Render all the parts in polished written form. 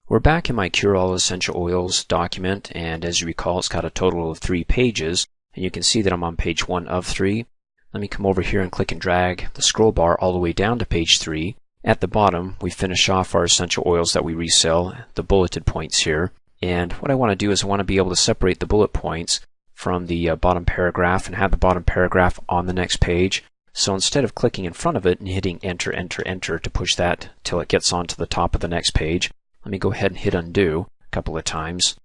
We're back in my Cure All Essential Oils document, and as you recall, it's got a total of 3 pages, and you can see that I'm on page 1 of 3. Let me come over here and click and drag the scroll bar all the way down to page 3. At the bottom, we finish off our essential oils that we resell, the bulleted points here. And what I want to do is I want to be able to separate the bullet points from the bottom paragraph and have the bottom paragraph on the next page. So instead of clicking in front of it and hitting enter, enter, enter to push that till it gets onto the top of the next page, let me go ahead and hit undo a couple of times.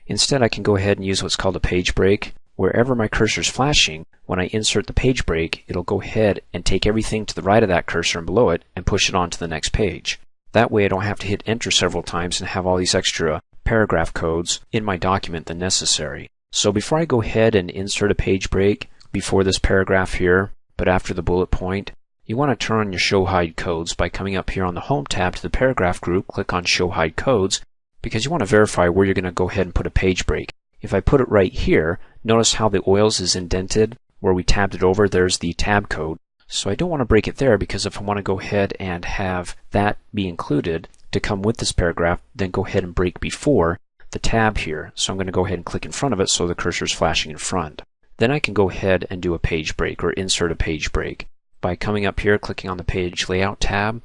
Instead, I can go ahead and use what's called a page break. Wherever my cursor is flashing, when I insert the page break, it'll go ahead and take everything to the right of that cursor and below it and push it on to the next page. That way I don't have to hit enter several times and have all these extra paragraph codes in my document than necessary. So before I go ahead and insert a page break before this paragraph here, but after the bullet point, you want to turn on your Show Hide Codes by coming up here on the Home tab to the paragraph group, click on Show Hide Codes, because you want to verify where you're going to go ahead and put a page break. If I put it right here, notice how the oils is indented. Where we tabbed it over, there's the tab code. So I don't want to break it there, because if I want to go ahead and have that be included to come with this paragraph, then go ahead and break before the tab here. So I'm going to go ahead and click in front of it so the cursor is flashing in front. Then I can go ahead and do a page break or insert a page break by coming up here, clicking on the Page Layout tab,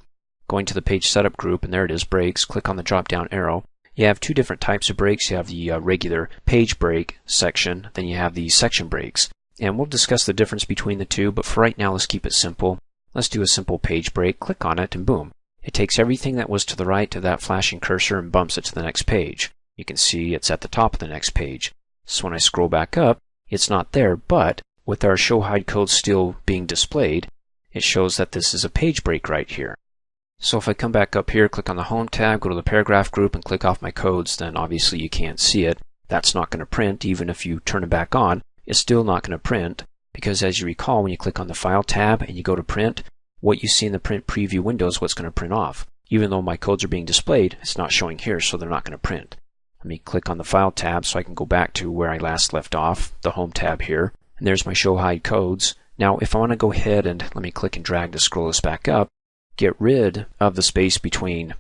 going to the Page Setup group, and there it is, Breaks. Click on the drop down arrow. You have 2 different types of breaks. You have the regular page break section, then you have the section breaks. And we'll discuss the difference between the two, but for right now let's keep it simple. Let's do a simple page break. Click on it and boom. It takes everything that was to the right of that flashing cursor and bumps it to the next page. You can see it's at the top of the next page. So when I scroll back up, it's not there, but with our Show Hide Codes still being displayed, it shows that this is a page break right here. So if I come back up here, click on the Home tab, go to the paragraph group and click off my codes, then obviously you can't see it. That's not going to print. Even if you turn it back on, it's still not going to print, because as you recall, when you click on the File tab and you go to print, what you see in the print preview window is what's going to print off. Even though my codes are being displayed, it's not showing here, so they're not going to print. Let me click on the File tab so I can go back to where I last left off, the Home tab here, and there's my Show Hide Codes. Now if I want to go ahead and let me click and drag to scroll this back up, get rid of the space between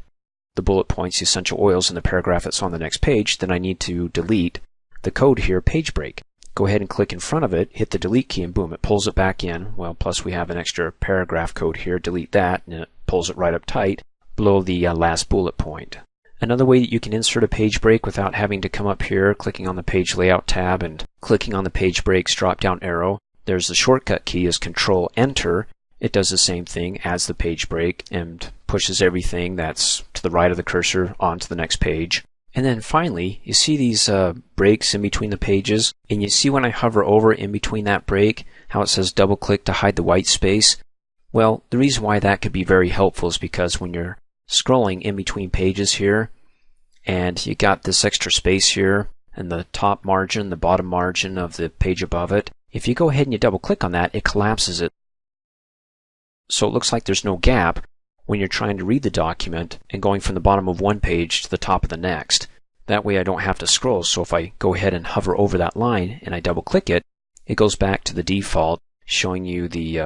the bullet points, the essential oils, and the paragraph that's on the next page, then I need to delete the code here, page break. Go ahead and click in front of it, hit the delete key, and boom, it pulls it back in. Well, plus we have an extra paragraph code here, delete that, and it pulls it right up tight below the last bullet point. Another way that you can insert a page break without having to come up here, clicking on the Page Layout tab and clicking on the Page Breaks drop-down arrow, there's the shortcut key is Control-Enter. It does the same thing as the page break and pushes everything that's to the right of the cursor onto the next page. And then finally, you see these breaks in between the pages, and you see when I hover over in between that break, how it says double click to hide the white space. Well, the reason why that could be very helpful is because when you're scrolling in between pages here, and you got this extra space here, and the top margin, the bottom margin of the page above it, if you go ahead and you double click on that, it collapses it. So it looks like there's no gap when you're trying to read the document and going from the bottom of one page to the top of the next. That way I don't have to scroll, so if I go ahead and hover over that line and I double click it, it goes back to the default, showing you the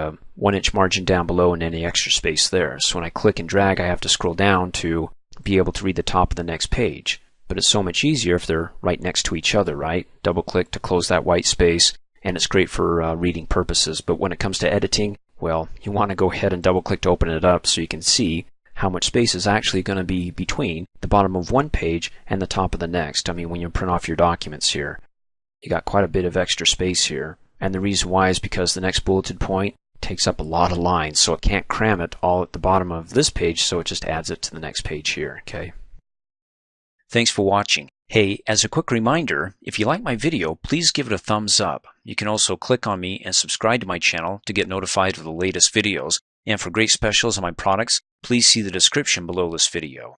1-inch margin down below and any extra space there. So when I click and drag, I have to scroll down to be able to read the top of the next page. But it's so much easier if they're right next to each other, right? Double click to close that white space, and it's great for reading purposes. But when it comes to editing, well, you want to go ahead and double click to open it up so you can see how much space is actually going to be between the bottom of one page and the top of the next. I mean, when you print off your documents here, you got quite a bit of extra space here. And the reason why is because the next bulleted point takes up a lot of lines, so it can't cram it all at the bottom of this page, so it just adds it to the next page here, okay? Thanks for watching. Hey, as a quick reminder, if you like my video, please give it a thumbs up. You can also click on me and subscribe to my channel to get notified of the latest videos. And for great specials on my products, please see the description below this video.